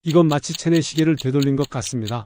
이건 마치 체내 시계를 되돌린 것 같습니다.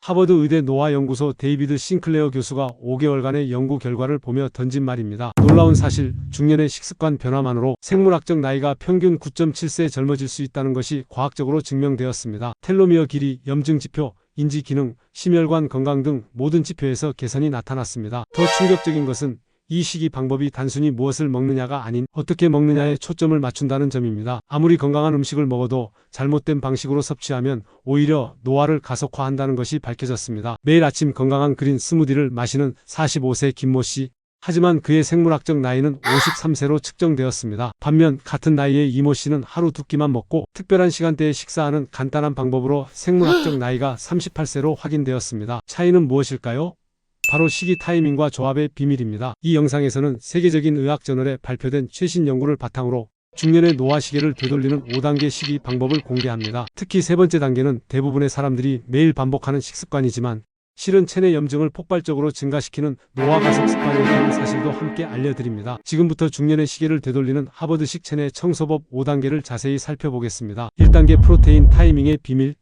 하버드 의대 노화연구소 데이비드 싱클레어 교수가 5개월간의 연구 결과를 보며 던진 말입니다. 놀라운 사실, 중년의 식습관 변화만으로 생물학적 나이가 평균 9.7세 젊어질 수 있다는 것이 과학적으로 증명되었습니다. 텔로미어 길이, 염증 지표, 인지 기능, 심혈관 건강 등 모든 지표에서 개선이 나타났습니다. 더 충격적인 것은 이 식이 방법이 단순히 무엇을 먹느냐가 아닌 어떻게 먹느냐에 초점을 맞춘다는 점입니다. 아무리 건강한 음식을 먹어도 잘못된 방식으로 섭취하면 오히려 노화를 가속화한다는 것이 밝혀졌습니다. 매일 아침 건강한 그린 스무디를 마시는 45세 김모 씨. 하지만 그의 생물학적 나이는 53세로 측정되었습니다. 반면 같은 나이의 이모 씨는 하루 2끼만 먹고 특별한 시간대에 식사하는 간단한 방법으로 생물학적 나이가 38세로 확인되었습니다. 차이는 무엇일까요? 바로 식이 타이밍과 조합의 비밀입니다. 이 영상에서는 세계적인 의학 저널에 발표된 최신 연구를 바탕으로 중년의 노화 시계를 되돌리는 5단계 식이 방법을 공개합니다. 특히 세 번째 단계는 대부분의 사람들이 매일 반복하는 식습관이지만 실은 체내 염증을 폭발적으로 증가시키는 노화 가속 습관이라는 사실도 함께 알려드립니다. 지금부터 중년의 시계를 되돌리는 하버드식 체내 청소법 5단계를 자세히 살펴보겠습니다. 1단계 프로테인 타이밍의 비밀.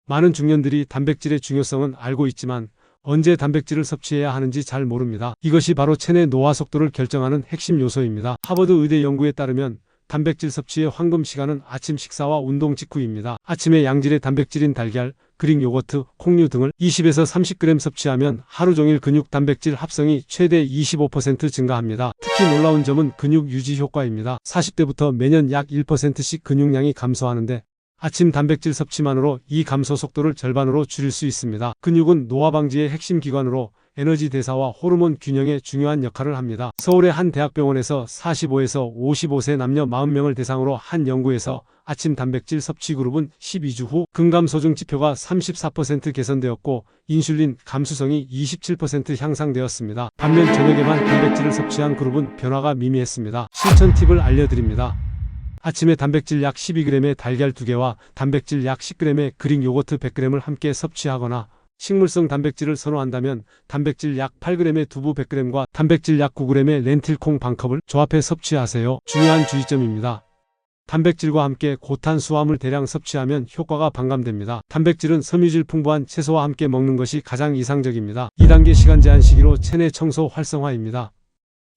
많은 중년들이 단백질의 중요성은 알고 있지만 언제 단백질을 섭취해야 하는지 잘 모릅니다. 이것이 바로 체내 노화 속도를 결정하는 핵심 요소입니다. 하버드 의대 연구에 따르면 단백질 섭취의 황금 시간은 아침 식사와 운동 직후입니다. 아침에 양질의 단백질인 달걀, 그릭 요거트, 콩류 등을 20에서 30g 섭취하면 하루 종일 근육 단백질 합성이 최대 25% 증가합니다. 특히 놀라운 점은 근육 유지 효과입니다. 40대부터 매년 약 1%씩 근육량이 감소하는데 아침 단백질 섭취만으로 이 감소 속도를 절반으로 줄일 수 있습니다. 근육은 노화 방지의 핵심 기관으로 에너지 대사와 호르몬 균형에 중요한 역할을 합니다. 서울의 한 대학병원에서 45에서 55세 남녀 40명을 대상으로 한 연구에서 아침 단백질 섭취 그룹은 12주 후 근감 소증 지표가 34% 개선되었고 인슐린 감수성이 27% 향상되었습니다. 반면 저녁에만 단백질을 섭취한 그룹은 변화가 미미했습니다. 실천 팁을 알려드립니다. 아침에 단백질 약 12g의 달걀 2개와 단백질 약 10g의 그릭 요거트 100g을 함께 섭취하거나 식물성 단백질을 선호한다면 단백질 약 8g의 두부 100g과 단백질 약 9g의 렌틸콩 반컵을 조합해 섭취하세요. 중요한 주의점입니다. 단백질과 함께 고탄수화물 대량 섭취하면 효과가 반감됩니다. 단백질은 섬유질 풍부한 채소와 함께 먹는 것이 가장 이상적입니다. 2단계 시간 제한 시기로 체내 청소 활성화입니다.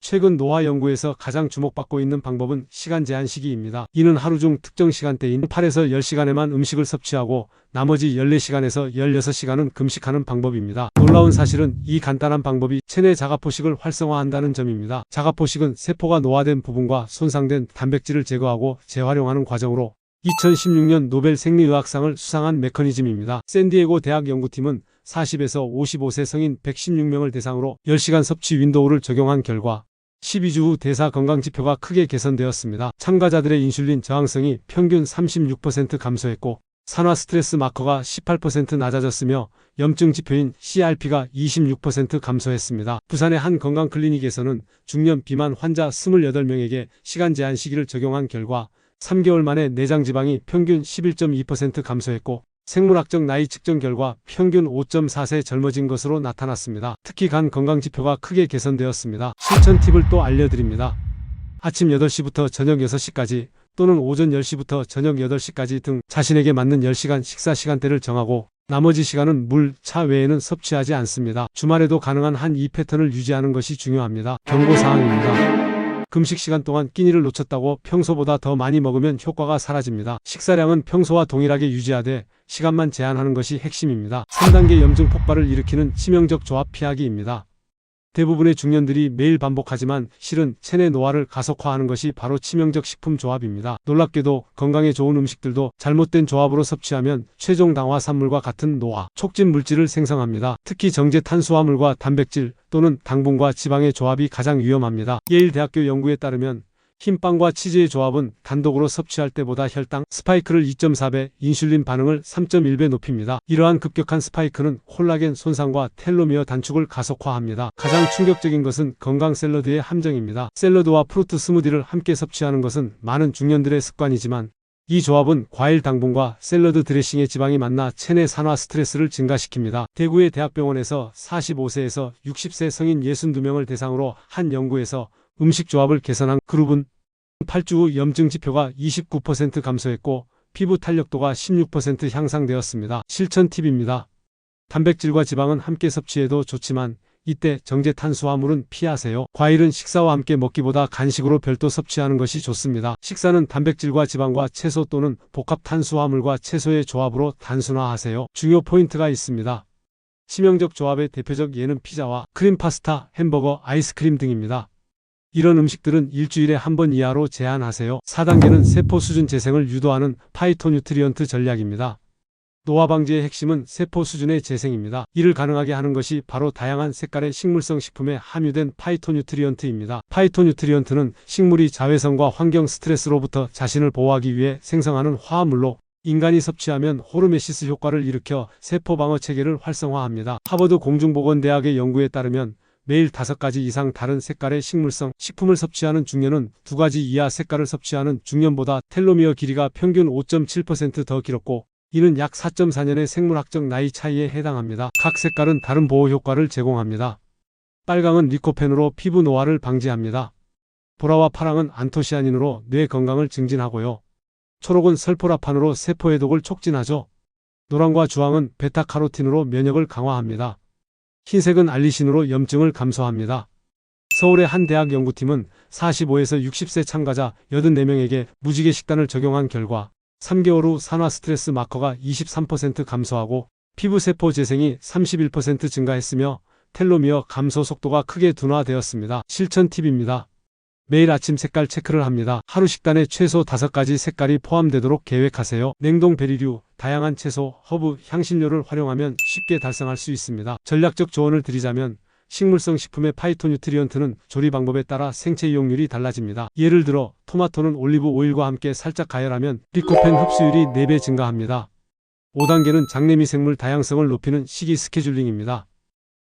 최근 노화 연구에서 가장 주목받고 있는 방법은 시간 제한 시기입니다. 이는 하루 중 특정 시간대인 8에서 10시간에만 음식을 섭취하고 나머지 14시간에서 16시간은 금식하는 방법입니다. 놀라운 사실은 이 간단한 방법이 체내 자가포식을 활성화한다는 점입니다. 자가포식은 세포가 노화된 부분과 손상된 단백질을 제거하고 재활용하는 과정으로 2016년 노벨 생리의학상을 수상한 메커니즘입니다. 샌디에고 대학 연구팀은 40에서 55세 성인 116명을 대상으로 10시간 섭취 윈도우를 적용한 결과 12주 후 대사 건강 지표가 크게 개선되었습니다. 참가자들의 인슐린 저항성이 평균 36% 감소했고 산화 스트레스 마커가 18% 낮아졌으며 염증 지표인 CRP가 26% 감소했습니다. 부산의 한 건강 클리닉에서는 중년 비만 환자 28명에게 시간 제한 시기를 적용한 결과 3개월 만에 내장 지방이 평균 11.2% 감소했고 생물학적 나이 측정 결과 평균 5.4세 젊어진 것으로 나타났습니다. 특히 간 건강 지표가 크게 개선되었습니다. 실천 팁을 또 알려드립니다. 아침 8시부터 저녁 6시까지 또는 오전 10시부터 저녁 8시까지 등 자신에게 맞는 10시간 식사 시간대를 정하고 나머지 시간은 물, 차 외에는 섭취하지 않습니다. 주말에도 가능한 한 이 패턴을 유지하는 것이 중요합니다. 경고사항입니다. 금식 시간 동안 끼니를 놓쳤다고 평소보다 더 많이 먹으면 효과가 사라집니다. 식사량은 평소와 동일하게 유지하되 시간만 제한하는 것이 핵심입니다. 3단계 염증 폭발을 일으키는 치명적 조합 피하기입니다. 대부분의 중년들이 매일 반복하지만 실은 체내 노화를 가속화하는 것이 바로 치명적 식품 조합입니다. 놀랍게도 건강에 좋은 음식들도 잘못된 조합으로 섭취하면 최종 당화산물과 같은 노화, 촉진 물질을 생성합니다. 특히 정제 탄수화물과 단백질 또는 당분과 지방의 조합이 가장 위험합니다. 예일대학교 연구에 따르면 흰빵과 치즈의 조합은 단독으로 섭취할 때보다 혈당 스파이크를 2.4배, 인슐린 반응을 3.1배 높입니다. 이러한 급격한 스파이크는 콜라겐 손상과 텔로미어 단축을 가속화합니다. 가장 충격적인 것은 건강 샐러드의 함정입니다. 샐러드와 프루트 스무디를 함께 섭취하는 것은 많은 중년들의 습관이지만 이 조합은 과일 당분과 샐러드 드레싱의 지방이 만나 체내 산화 스트레스를 증가시킵니다. 대구의 대학병원에서 45세에서 60세 성인 62명을 대상으로 한 연구에서 음식 조합을 개선한 그룹은 8주 후 염증 지표가 29% 감소했고 피부 탄력도가 16% 향상되었습니다. 실천 팁입니다. 단백질과 지방은 함께 섭취해도 좋지만 이때 정제 탄수화물은 피하세요. 과일은 식사와 함께 먹기보다 간식으로 별도 섭취하는 것이 좋습니다. 식사는 단백질과 지방과 채소 또는 복합 탄수화물과 채소의 조합으로 단순화하세요. 중요 포인트가 있습니다. 치명적 조합의 대표적 예는 피자와 크림 파스타, 햄버거, 아이스크림 등입니다. 이런 음식들은 일주일에 한 번 이하로 제한하세요. 4단계는 세포 수준 재생을 유도하는 파이토뉴트리언트 전략입니다. 노화 방지의 핵심은 세포 수준의 재생입니다. 이를 가능하게 하는 것이 바로 다양한 색깔의 식물성 식품에 함유된 파이토뉴트리언트입니다. 파이토뉴트리언트는 식물이 자외선과 환경 스트레스로부터 자신을 보호하기 위해 생성하는 화합물로 인간이 섭취하면 호르메시스 효과를 일으켜 세포 방어 체계를 활성화합니다. 하버드 공중보건대학의 연구에 따르면 매일 5가지 이상 다른 색깔의 식물성 식품을 섭취하는 중년은 2가지 이하 색깔을 섭취하는 중년보다 텔로미어 길이가 평균 5.7% 더 길었고 이는 약 4.4년의 생물학적 나이 차이에 해당합니다. 각 색깔은 다른 보호 효과를 제공합니다. 빨강은 리코펜으로 피부 노화를 방지합니다. 보라와 파랑은 안토시아닌으로 뇌 건강을 증진하고요. 초록은 설포라판으로 세포 해독을 촉진하죠. 노랑과 주황은 베타카로틴으로 면역을 강화합니다. 흰색은 알리신으로 염증을 감소합니다. 서울의 한 대학 연구팀은 45에서 60세 참가자 84명에게 무지개 식단을 적용한 결과 3개월 후 산화 스트레스 마커가 23% 감소하고 피부세포 재생이 31% 증가했으며 텔로미어 감소 속도가 크게 둔화되었습니다. 실천 팁입니다. 매일 아침 색깔 체크를 합니다. 하루 식단에 최소 5가지 색깔이 포함되도록 계획하세요. 냉동 베리류, 다양한 채소, 허브, 향신료를 활용하면 쉽게 달성할 수 있습니다. 전략적 조언을 드리자면 식물성 식품의 파이토뉴트리언트는 조리 방법에 따라 생체 이용률이 달라집니다. 예를 들어 토마토는 올리브 오일과 함께 살짝 가열하면 리코펜 흡수율이 4배 증가합니다. 5단계는 장내미생물 다양성을 높이는 식이 스케줄링입니다.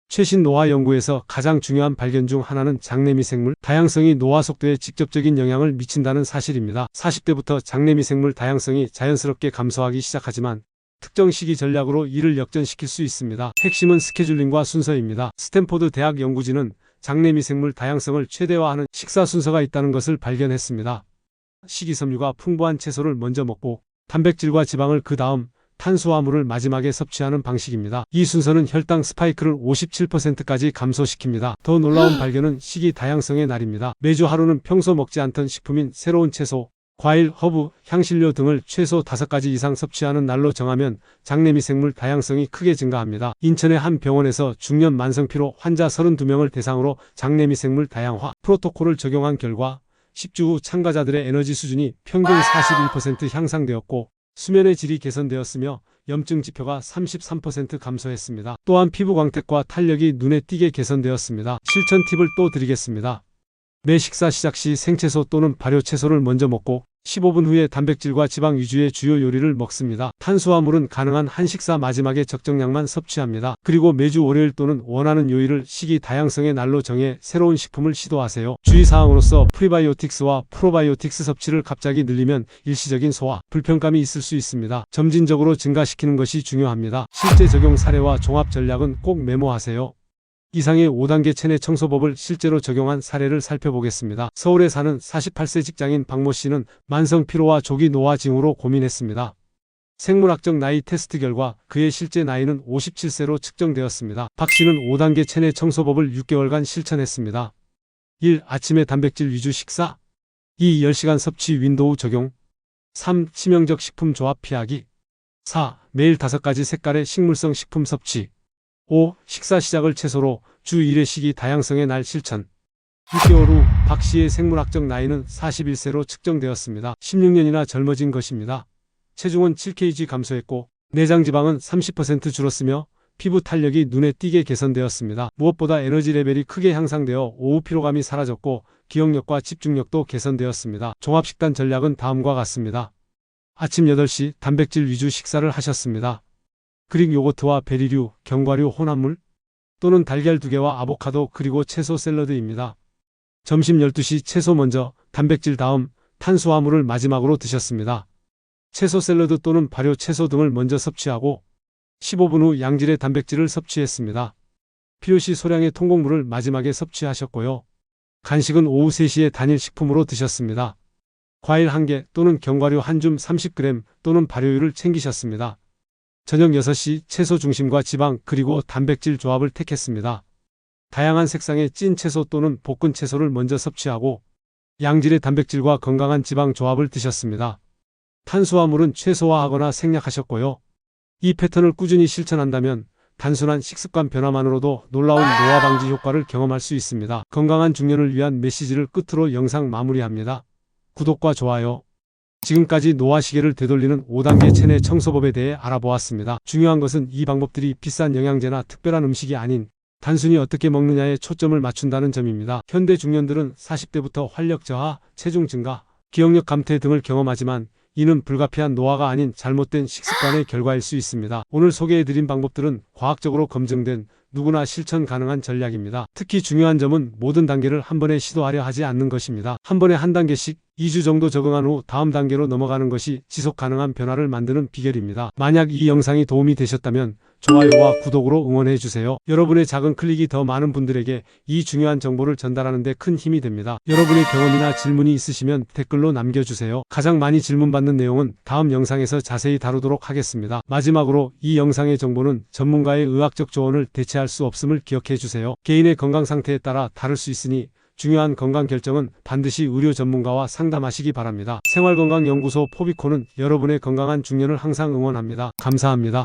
최신 노화 연구에서 가장 중요한 발견 중 하나는 장내미생물 다양성이 노화 속도에 직접적인 영향을 미친다는 사실입니다. 40대부터 장내미생물 다양성이 자연스럽게 감소하기 시작하지만 특정 시기 전략으로 이를 역전시킬 수 있습니다. 핵심은 스케줄링과 순서입니다. 스탠포드 대학 연구진은 장내미생물 다양성을 최대화하는 식사 순서가 있다는 것을 발견했습니다. 식이섬유가 풍부한 채소를 먼저 먹고 단백질과 지방을 그 다음 탄수화물을 마지막에 섭취하는 방식입니다. 이 순서는 혈당 스파이크를 57%까지 감소시킵니다. 더 놀라운 발견은 식이 다양성의 날입니다. 매주 하루는 평소 먹지 않던 식품인 새로운 채소, 과일, 허브, 향신료 등을 최소 5가지 이상 섭취하는 날로 정하면 장내미생물 다양성이 크게 증가합니다. 인천의 한 병원에서 중년 만성피로 환자 32명을 대상으로 장내미생물 다양화 프로토콜을 적용한 결과 10주 후 참가자들의 에너지 수준이 평균 41% 향상되었고 수면의 질이 개선되었으며 염증 지표가 33% 감소했습니다. 또한 피부 광택과 탄력이 눈에 띄게 개선되었습니다. 실천 팁을 또 드리겠습니다. 매 식사 시작 시 생채소 또는 발효채소를 먼저 먹고 15분 후에 단백질과 지방 위주의 주요 요리를 먹습니다. 탄수화물은 가능한 한 식사 마지막에 적정량만 섭취합니다. 그리고 매주 월요일 또는 원하는 요일을 식이 다양성의 날로 정해 새로운 식품을 시도하세요. 주의사항으로서 프리바이오틱스와 프로바이오틱스 섭취를 갑자기 늘리면 일시적인 소화, 불편감이 있을 수 있습니다. 점진적으로 증가시키는 것이 중요합니다. 실제 적용 사례와 종합 전략은 꼭 메모하세요. 이상의 5단계 체내 청소법을 실제로 적용한 사례를 살펴보겠습니다. 서울에 사는 48세 직장인 박모 씨는 만성 피로와 조기 노화 징후로 고민했습니다. 생물학적 나이 테스트 결과 그의 실제 나이는 57세로 측정되었습니다. 박 씨는 5단계 체내 청소법을 6개월간 실천했습니다. 1. 아침에 단백질 위주 식사. 2. 10시간 섭취 윈도우 적용. 3. 치명적 식품 조합 피하기. 4. 매일 5가지 색깔의 식물성 식품 섭취. 5. 식사 시작을 채소로 주 1회 식이 다양성의 날 실천. 6개월 후 박 씨의 생물학적 나이는 41세로 측정되었습니다. 16년이나 젊어진 것입니다. 체중은 7kg 감소했고 내장 지방은 30% 줄었으며 피부 탄력이 눈에 띄게 개선되었습니다. 무엇보다 에너지 레벨이 크게 향상되어 오후 피로감이 사라졌고 기억력과 집중력도 개선되었습니다. 종합식단 전략은 다음과 같습니다. 아침 8시 단백질 위주 식사를 하셨습니다. 그릭 요거트와 베리류, 견과류 혼합물 또는 달걀 2개와 아보카도 그리고 채소 샐러드입니다. 점심 12시 채소 먼저, 단백질 다음, 탄수화물을 마지막으로 드셨습니다. 채소 샐러드 또는 발효 채소 등을 먼저 섭취하고 15분 후 양질의 단백질을 섭취했습니다. 필요시 소량의 통곡물을 마지막에 섭취하셨고요. 간식은 오후 3시에 단일 식품으로 드셨습니다. 과일 1개 또는 견과류 한 줌 30g 또는 발효유를 챙기셨습니다. 저녁 6시 채소 중심과 지방 그리고 단백질 조합을 택했습니다. 다양한 색상의 찐 채소 또는 볶은 채소를 먼저 섭취하고 양질의 단백질과 건강한 지방 조합을 드셨습니다. 탄수화물은 최소화하거나 생략하셨고요. 이 패턴을 꾸준히 실천한다면 단순한 식습관 변화만으로도 놀라운 노화 방지 효과를 경험할 수 있습니다. 건강한 중년을 위한 메시지를 끝으로 영상 마무리합니다. 구독과 좋아요. 지금까지 노화 시계를 되돌리는 5단계 체내 청소법에 대해 알아보았습니다. 중요한 것은 이 방법들이 비싼 영양제나 특별한 음식이 아닌 단순히 어떻게 먹느냐에 초점을 맞춘다는 점입니다. 현대 중년들은 40대부터 활력 저하, 체중 증가, 기억력 감퇴 등을 경험하지만 이는 불가피한 노화가 아닌 잘못된 식습관의 결과일 수 있습니다. 오늘 소개해드린 방법들은 과학적으로 검증된 누구나 실천 가능한 전략입니다. 특히 중요한 점은 모든 단계를 한 번에 시도하려 하지 않는 것입니다. 한 번에 한 단계씩 2주 정도 적응한 후 다음 단계로 넘어가는 것이 지속 가능한 변화를 만드는 비결입니다. 만약 이 영상이 도움이 되셨다면 좋아요와 구독으로 응원해주세요. 여러분의 작은 클릭이 더 많은 분들에게 이 중요한 정보를 전달하는 데 큰 힘이 됩니다. 여러분의 경험이나 질문이 있으시면 댓글로 남겨주세요. 가장 많이 질문받는 내용은 다음 영상에서 자세히 다루도록 하겠습니다. 마지막으로 이 영상의 정보는 전문가의 의학적 조언을 대체할 수 없음을 기억해주세요. 개인의 건강 상태에 따라 다를 수 있으니 중요한 건강 결정은 반드시 의료 전문가와 상담하시기 바랍니다. 생활건강연구소 포비코는 여러분의 건강한 중년을 항상 응원합니다. 감사합니다.